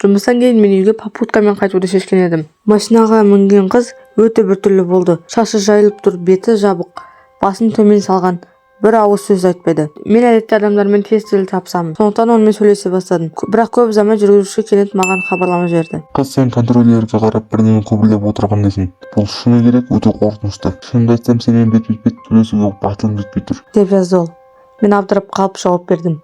Жұмыстан кейін мен үйге попуткамен қайтуды шешкен едім. Машинаға мінген қыз өте біртүрлі болды. Шашы жайылып тұр, беті жабық, басын төмен салған, бір ауыз сөз айтпайды. Мен әдетте адамдармен тез тіл табысамын, сондықтан онымен сөйлесе бастадым. Бірақ көп ұзамай жүргізуші кенет маған хабарлама жіберді. Қыз, сен контролерге қарап бірдеңе көбілеп отырғандайсың. Бұл шыны керек өте қорқынышты. Шынымды айтсам, сенен бет-бет сөйлесуге батылым жетпей тұр, деп жазды ол. Мен абдырап қалып жауап бердім.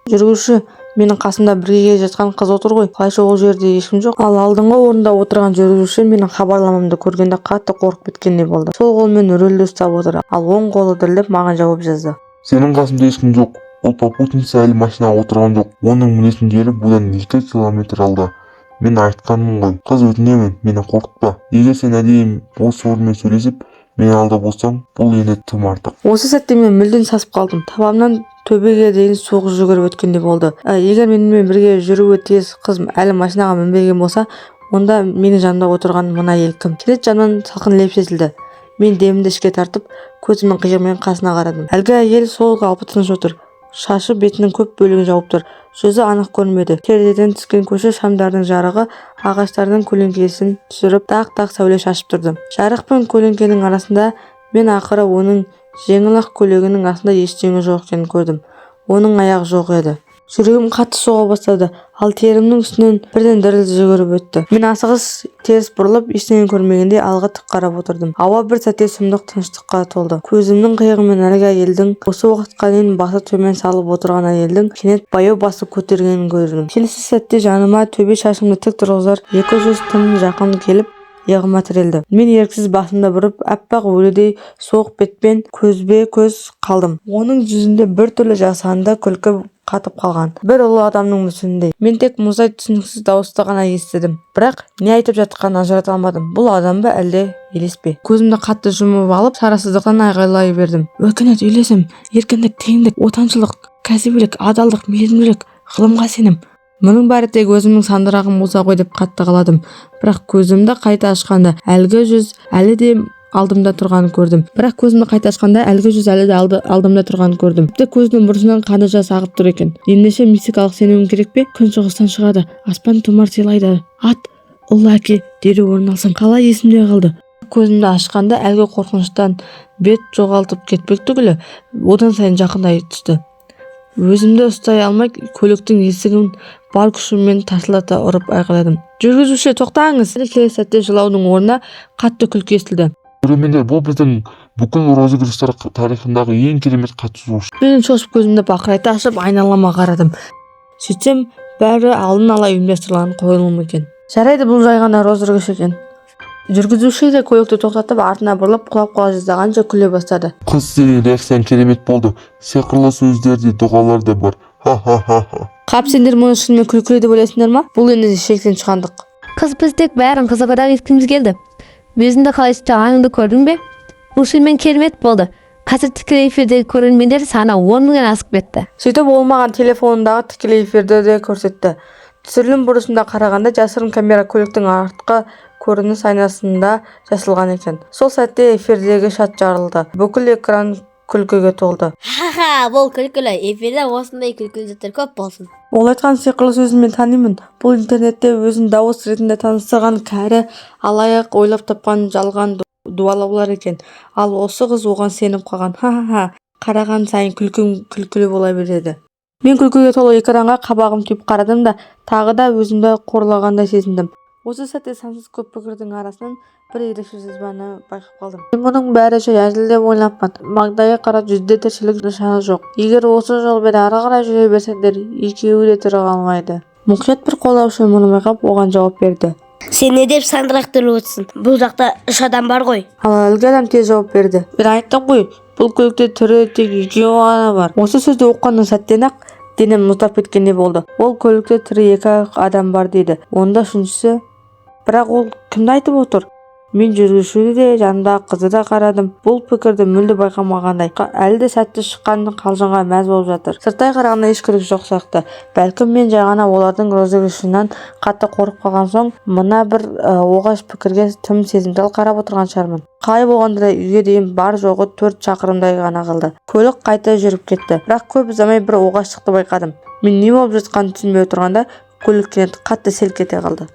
Жүргізуші, менің қасымда бірге келе жатқан қыз отыр ғой, қалайша ол жерде ешкім жоқ. Ал алдыңғы орында отырған жүргізуші менің хабарламамды көргенде қатты қорқып кеткендей болды. Сол қолмен рөлді ұстап отыр, ал оң қолы дірілдеп маған жауап жазды. Сенің қасымда ешкім жоқ. Ол попутница әлі машинаға отырған жоқ. Оның мінетін жері бұдан 2 километр алда. Мен айтқанмын ғой, қыз, өтінемін, мені қорқытпа. Егер сен әдейі бос орынмен сөйлесіп мені алдап болсаң, бұл енді тым артық. Осы сәтте мен мүлдем сасып қалдым. Табамнан төбеге дейін соғып жүгіріп өткендей болды. Егер менімен бірге жүруі тиіс қыз әлі машинаға мінбеген болса, онда менің жанымда отырған мына әйел кім? Кенет жанымнан салқын леп сезілді. Мен демімді ішке тартып, көзімнің қиығымен қасына қарадым. Әлгі әйел сол қалпы тыныш отыр. Шашы бетінің көп бөлігін жауып тұр. Жүзі анық көрінбеді. Терезеден түскен көше шамдардың жарығы ағаштардың көлеңкесін түсіріп, тақ-тақ сәуле шашып тұрды. Жарық пен көлеңкенің арасында мен ақыры оның жеңіл ақ көйлегінің астында ештеңе жоқ екенін көрдім. Оның аяғы жоқ еді. Жүрегім қатты соға бастады, ал терімнің үстінен бірден діріл жүгіріп өтті. Мен асығыс теріс бұрылып, ештеңе көрмегендей алға тік қарап отырдым. Ауа бір сәтте сұмдық тыныштыққа толды. Көзімнің қиығымен әлгі әйелдің, осы уақытқа дейін басы төмен салып отырған әйелдің кенет баяу басып көтергенін көрдім. Келесі сәтте жаныма төбе шашымды тік тұрғызар 200 тым жақын келіп иығыма тірелді. Мен еріксіз басымды бұрып, аппақ өлідей соғып бетпен көзбе-көз қалдым. Оның жүзінде біртүрлі жасанды күлкі қатып қалған, бір ұлы адамның мүсініндей. Мен тек мұздай түсініксіз дауысты ғана естідім, бірақ не айтып жатқанын ажырата алмадым. Бұл адам ба, әлде елес пе? Көзімді қатты жұмып алып, шарасыздықтан айғайлай бердім. Өркениет, үйлесім, еркіндік, теңдік, отаншылық, кәсібилік, адалдық, мейірімділік, ғылымға сенім. Мұның бәрі тек өзімнің сандырағым болса ғой деп қатты қаладым. Бірақ көзімді қайта ашқанда әлгі жүз әлі де алдымда тұрғанын көрдім. Тіпті көзінің бұрышынан қаны жас ағып тұр екен. Ендеше мистикалық сенуім керек пе? Күн шығыстан шығады, аспан тұмар сыйлайды. Ат, ұлы әке, дереу орын алсын. Қалай есімде қалды? Көзімді ашқанда әлгі қорқыныштан бет жоғалтып кетпек түгілі одан сайын жақындай түсті. Өзімді ұстай алмай көліктің есігін бар күшіммен тарсылдата ұрып айқайладым. Жүргізуші, тоқтаңыз! Келесі сәтте жылаудың орнына қатты күлкі естілді. Көрермендер, бұл біздің бүкіл розыгрыштар тарихындағы ең керемет қатысушы. Мен шошып көзімді бақырайта ашып айналама қарадым. Сөйтсем, бәрі алдын ала ұйымдастырылған қойылым екен. Жарайды, бұл жай ғана розыгрыш екен. Жүргізуші де көлікті тоқтатып, артына бұрылып, құлап қала жаздағанша күле бастады. Қыз, сенің реакцияң керемет болды. Сиқырлы сөздер де, дұғалар да бар. Ха-ха-ха-ха. Қап, сендер мұны шынымен күлкілі деп ойлайсыңдар ма? Бұл енді шектен шығандық. Қыз, біз тек бәрін қызығырақ еткіміз келді. Өзіңді қалай шыққаныңды көрдің бе? Бұл шынымен керемет болды. Қазір тікелей эфирдегі көрермендер саны 10 мыңнан асып кетті. Сөйтіп ол маған телефонындағы тікелей эфирді де көрсетті. Түсірілім бұрышында қарағанда жасырын камера көліктің артқы көрініс айнасында жасалған екен. Сол сәтте эфирдегі шат жарылды. Бүкіл экран күлкіге толды. Ха-ха, бұл күлкілі. Эфирде осындай күлкілі заттар көп болсын. Ол айтқан сиқырлы сөзін мен танимын. Бұл интернетте өзін дауыс ретінде таныстырған кәрі алаяқ ойлап тапқан жалған дуалаулар екен. Ал осы қыз оған сеніп қалған. Ха-ха-ха. Қараған сайын күлкілі бола береді. Мен күлкіге толы экранға қабағым түйіп қарадым да, тағы да өзімді қорлағандай сезіндім. Осы сәтте сансыз көп пікірдің арасынан бір ерекше жазбаны байқап қалдым. Мен мұның бәрі жай әзіл деп ойлаппын. Маңдайға қарап жүзде тіршілік нышаны жоқ. Егер осы жол бері ары қарай жүре берсеңдер, екеуі де тірі қалмайды. Мұқият бір қолдаушы мұны байқап оған жауап берді. Сен не деп сандырақ тұрып отырсың? Бұл жақта 3 адам бар ғой. Ал әлгі адам тез жауап берді. Мен айттым ғой, бұл көлікте тірі тек 2 ғана бар. Осы сөзді оққаннан сәттен-ақ денем мұздап кеткендей болды. Ол көлікте тірі 2 адам бар дейді. Онда үшіншісі, бірақ ол кімді айтып отыр? Мен жүргізушіге де, жанымдағы қызды да қарадым. Бұл пікірді мүлде байқамағандай. Әлі де сәтті шыққан қалжыңға мәз болып жатыр. Сырттай қарағанда еш күдік жоқ сияқты. Бәлкім мен жай ғана олардың розыгрышынан қатты қорқып қалған соң, мына бір оғаш пікірге тым сезімтал қарап отырған шығармын. Қалай болғанда да үйге дейін бар жоғы 4 шақырымдай ғана қалды. Көлік қайта жүріп кетті. Бірақ көп ұзамай бір оғаштықты байқадым. Мен не болып жатқанын түсінбей отырғанда, көлік кенет қатты селк ете қалды.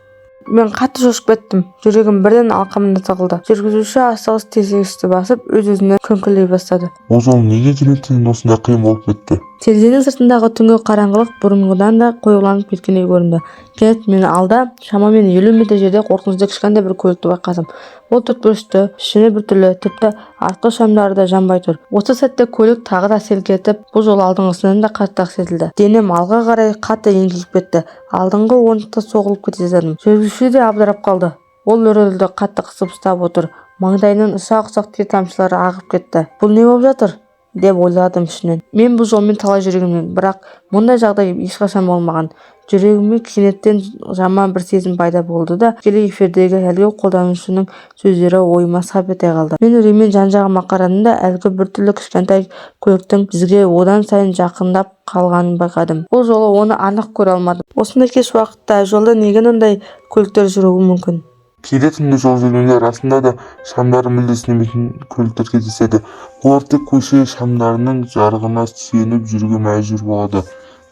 Мен қатты шошып кеттім. Жүрегім бірден алқымына тығылды. Жүргізуші асығыс тежегішті басып, өз-өзіне күңкілдей бастады. Бұл жол неге кенеттен осындай қиын болып кетті? Терезенің сыртындағы түнгі қараңғылық бұрынғыдан да қоюланып кеткендей көрінді. Кенет мені алда, шамамен 50 метр жерде қорқынышты кішкентай бір көлікті байқадым. Ол төртбұрышты, пішіні біртүрлі, тіпті артқы шамдары да жанбай тұр. Осы сәтте көлік тағы да селк етіп, бұл жол алдыңғысынан да қаттырақ сезілді. Денем алға қарай қатты еңкейіп кетті. Алдыңғы орындықта соғылып кете жаздадым. Жүргізуші де абдырап қалды. Ол рөлді қатты қысып ұстап отыр. Маңдайынан ұсақ-ұсақ тер тамшылары ағып кетті. Бұл не болып жатыр? Деп ойладым ішінен. Мен бұл жолмен талай жүргенмін, бірақ мұндай жағдай ешқашан болмаған. Жүрегіме кенеттен жаман бір сезім пайда болды да, тікелей эфирдегі әлгі қолданушының сөздері ойыма сап ете қалды. Мен үреймен жан-жағыма қарадым да, әлгі біртүрлі кішкентай көліктің бізге одан сайын жақындап қалғанын байқадым. Бұл жолы оны анық көре алмадым. Осындай кеш уақытта жолда неге ондай көліктер жүруі мүмкін? Кейде түнде жол жүргенде расында да шамдары мүлде сөнбейтін көліктер кездеседі. Олар тек көше шамдарының жарығына сүйеніп жүруге мәжбүр болады.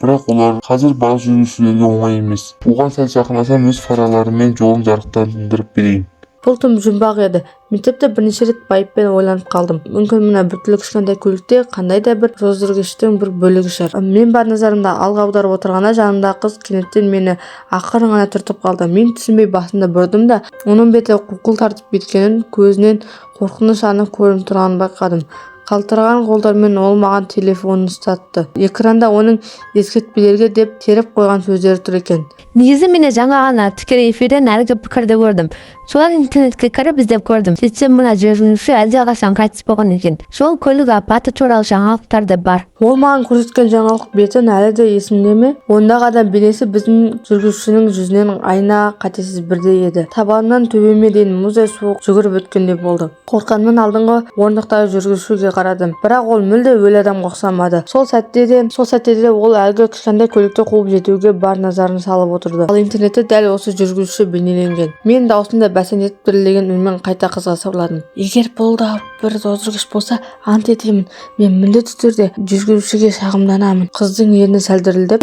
Бірақ олар қазір барлық жүргізушілерге оңай емес. Оған сәл жақындасам өз фараларымен жолын жарықтандырып берейін. Бұл тым жұмбақ еді. Мен тіпті бірнеше рет байыппен ойланып қалдым. Мүмкін мына біртүрлі кішкентай көлікте қандай да бір жоздырғыштың бір бөлігі шығар. Мен бар назарымды алға аударып отырғанда жанымдағы қыз кенеттен мені ақырын ғана түртіп қалды. Мен түсінбей басымды бұрдым да, оның беті қуқыл тартып кеткенін, көзінен қорқыныш анық көрініп тұрғанын байқадым. Қалтыраған қолдармен ол маған телефонын ұстатты. Экранда оның ескертпелерге деп теріп қойған сөздері тұр екен. Негізі мені жаңа ғана тікелей эфирден әлгі пікірді көрдім. Солар интернетке кіріп іздеп көрдім. Сөйтсем мына жүргізуші әлдеқашан қайтыс болған екен. Сол көлік апаты туралы жаңалықтар да бар. Ол маған көрсеткен жаңалық бетін әлі де есімде ме? Ондағы адам бейнесі біздің жүргізушінің жүзінен айна қатесіз бірдей еді. Табанынан төбеме дейін мұздай суық жүгіріп өткендей болды. Қорқанымнан алдыңғы орындықтағы жүргізушіге қарадым, бірақ ол мүлде өлі адамға ұқсамады. Сол сәтте де ол әлгі кішкентай көлікті қуып жетуге бар назарын салып отырды. Ал интернетте дәл осы жүргізуші бейнеленген. Мен даусында бәсеңдетіп дірілдеген үнмен қайта қызға сыбырладым. Егер бұл да бір тоздырғыш болса, ант етемін, мен міндетті түрде жүргізушіге шағымданамын. Қыздың ерні сәл дірілдеп,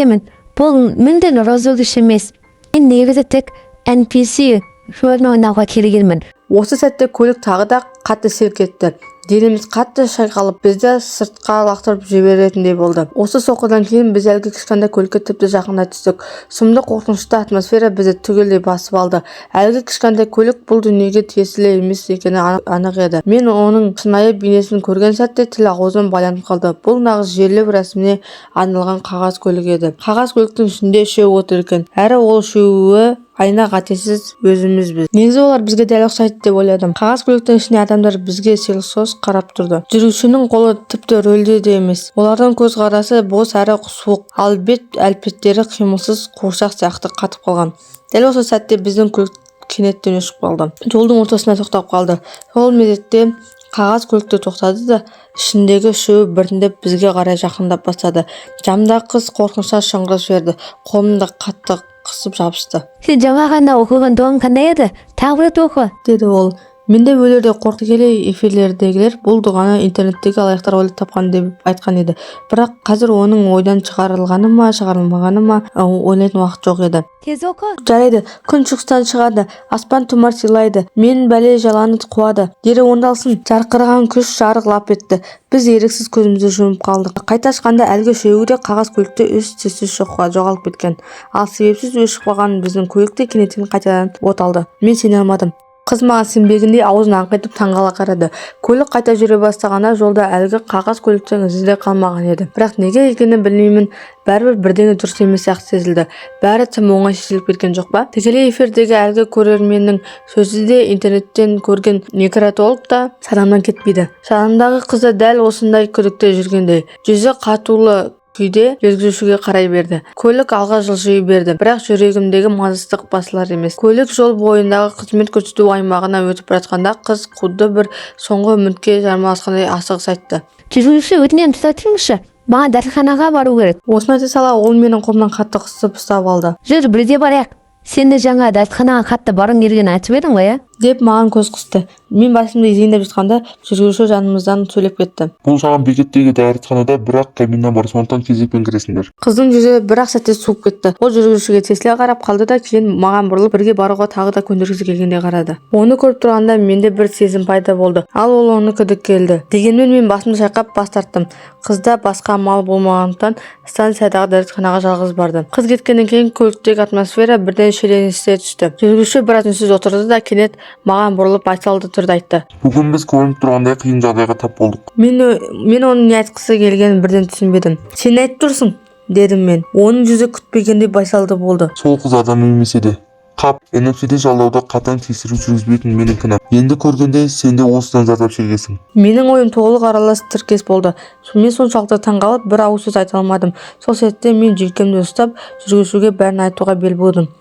Бұл мүлден розыгрыш емес. Мен негізі тек NPC рөлін ойнауға келгенмін. Осы сәтте көлік тағы да қатты селк етті. Денеміз қатты шайқалып, бізді сыртқа лақтырып жіберетіндей болды. Осы соққыдан кейін біз әлгі кішкентай көлікке тіпті жақындай түстік. Сұмдық қорқынышты атмосфера бізді түгелдей басып алды. Әлгі кішкентай көлік бұл дүниеге тиесілі емес екені анық еді. Мен оның шынайы бейнесін көрген сәтте тіл ауызым байланып қалды. Бұл нағыз жерлеу рәсіміне арналған қағаз көлік еді. Қағаз көліктің ішінде үшеу отыр екен. Әрі ол үшеуі айна қатесіз өзімізбіз. Негізі олар бізге дәл ұқсайды деп ойладым. Қағаз көліктің ішіне адамдар бізге селсоз қарап тұрды. Жүргізушінің қолы тіпті рөлде де емес. Олардың көзқарасы бос әрі суық, ал бет әлпеттері қимылсыз қуыршақ сияқты қатып қалған. Дәл осы сәтте біздің көлік кенеттен өшіп қалды. Жолдың ортасына тоқтап қалды. Сол мезетте қағаз көлікті тоқтады да, ішіндегі үшеуі біртіндеп бізге қарай жақындап бастады. Жамда қыз қорқыныштан шыңғырып жіберді. Қолымды қатты қысып жабысты. Сен жаңа ғана оқыған дұғаң қандай еді? Тағы бір рет оқы, деді ол. Мен де өлерде қорқып келей эфирлердегілер бұл дұғаны интернеттегі алаяқтар ойлап тапқан деп айтқан еді. Бірақ қазір оның ойдан шығарылғаны ма, шығарылмағаны ма ойлайтын уақыт жоқ еді. Тез оқы. Жарайды, күн шығыстан шығады, аспан тұмар сыйлайды, мен бәле жаланы қуады. Дереу ондалсын. Жарқыраған күш жарық лап етті. Біз еріксіз көзімізді жұмып қалдық. Қайта ашқанда әлгі үшеуі де қағаз көлікте із-түзсіз жоғалып кеткен. Ал себепсіз өшіп қалған біздің көлікте кенеттен қайтадан от алды. Мен сене алмадым. Қыз маған сенбегендей аузын аңқитып таңғала қарады. Көлік қайта жүре бастағанда жолда әлгі қағаз көліктің ізі де қалмаған еді. Бірақ неге екенін білмеймін, бәрібір бірдеңе дұрыс емес сияқты сезілді. Бәрі тым оңай шешіліп кеткен жоқ па? Тікелей эфирдегі әлгі көрерменнің сөзі де интернеттен көрген некротолог та санамнан кетпейді. Жанымдағы қыз да дәл осындай күдікте жүргендей. Жүзі қатулы күйде жүргізушіге қарай берді. Көлік алға жылжи берді, бірақ жүрегімдегі мазасыздық басылар емес. Көлік жол бойындағы қызмет көрсету аймағына өтіп жатқанда қыз құдды бір соңғы үмітке жармасқандай асығыс айтты. Жүргізуші өтінемін ұстап тұрыңызшы. Маған дәріханаға бару керек. Осыны айта сала ол менің қолымнан қатты қысып ұстап алды. Жүр, бірде барайық. Сен де жаңа дәріханаға қатты барың келгенін айтып едің ғой, деп маған көз қысты. Мен басымды изейін деп жатқанда жүргізуші жанымыздан сөйлеп кетті. Бұл саған бекеттегі дәрісханада бірақ кабина бар, сондықтан кезекпен кіресіңдер. Қыздың жүзі бір-ақ сәтте суып кетті. Ол жүргізушіге тесіле қарап қалды да кейін маған бұрылып бірге баруға тағы да көндіргісі келгендей қарады. Оны көріп тұрғанда менде бір сезім пайда болды. Ал ол оны күдік келді. Дегенмен мен басымды шайқап бас тарттым. Қызда басқа амал болмағандықтан станциядағы дәретханаға жалғыз барды. Қыз кеткеннен кейін көліктегі атмосфера бірден шиеленісе түсті. Жүргізуші біраз үнсіз отырды да кенет маған бұрылып айтсалды түрде айтты. Бүгін біз көрініп тұрғандай қиын жағдайға тап болдық. Мен оның не айтқысы келгенін бірден түсінбедім. Сен айтып тұрсың, дедім мен. Оның жүзі күтпегендей байсалды болды. Сол қыз адам емес еді. Қап, NFC-де жалдауда қатаң тексеру жүргізбейтін менің кінәм. Енді көргенде сен де осыдан зардап шегесің. Менің ойым толық аралас тіркес болды. Мен соншалықты таңғалып бір ауыз сөз айта алмадым. Сол сәтте мен желкемді ұстап жүргізушіге бәрін айтуға бел будым.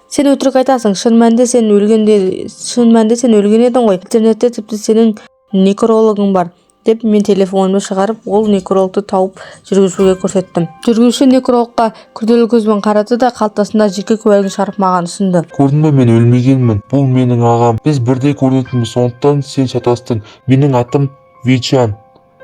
Сен өтірік айтасың. Шын мәнінде сен өлген едің ғой. Интернетте тіпті сенің некрологың бар. Деп мен телефонымды шығарып, ол некрологты тауып жүргізушіге көрсеттім. Жүргізуші некрологқа күрделі көзбен қарады да қалтасында жеке куәлігін шығарып маған ұсынды. Көрдің бе, мен өлмегенмін. Бұл менің ағам. Біз бірдей көрінетінбіз, сондықтан сен шатастың. Менің атым Вейчан,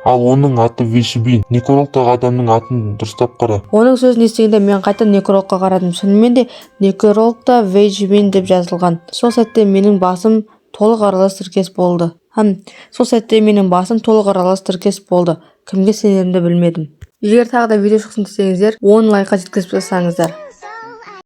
ал оның аты Вейшибин. Некрологтағы адамның атын дұрыстап қара. Оның сөзін естігенде мен қайта некрологқа қарадым. Шынымен де некрологта Вейшибин деп жазылған. Сол сәтте менің басым толық аралас тіркес болды. Кімге сенерімді білмедім. Егер тағы да видео шықсын десеңіздер, 10 лайкқа жеткізіп жасаңыздар.